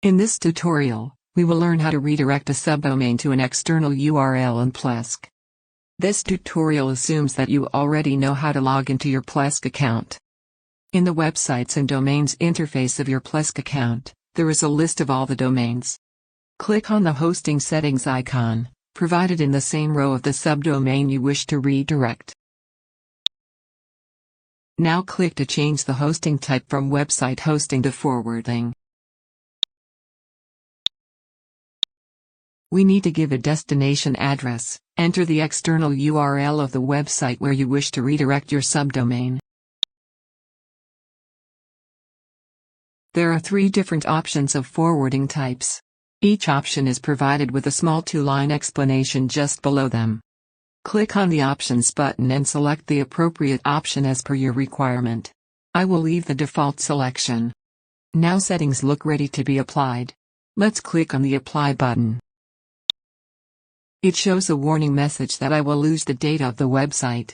In this tutorial, we will learn how to redirect a subdomain to an external URL in Plesk. This tutorial assumes that you already know how to log into your Plesk account. In the Websites and Domains interface of your Plesk account, there is a list of all the domains. Click on the hosting settings icon, provided in the same row of the subdomain you wish to redirect. Now click to change the hosting type from website hosting to forwarding. We need to give a destination address. Enter the external URL of the website where you wish to redirect your subdomain. There are 3 different options of forwarding types. Each option is provided with a small 2-line explanation just below them. Click on the Options button and select the appropriate option as per your requirement. I will leave the default selection. Now settings look ready to be applied. Let's click on the Apply button. It shows a warning message that I will lose the data of the website.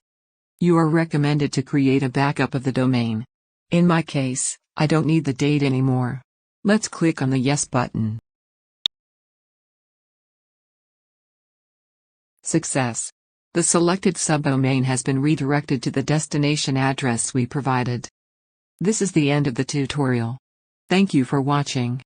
You are recommended to create a backup of the domain. In my case, I don't need the data anymore. Let's click on the Yes button. Success! The selected subdomain has been redirected to the destination address we provided. This is the end of the tutorial. Thank you for watching.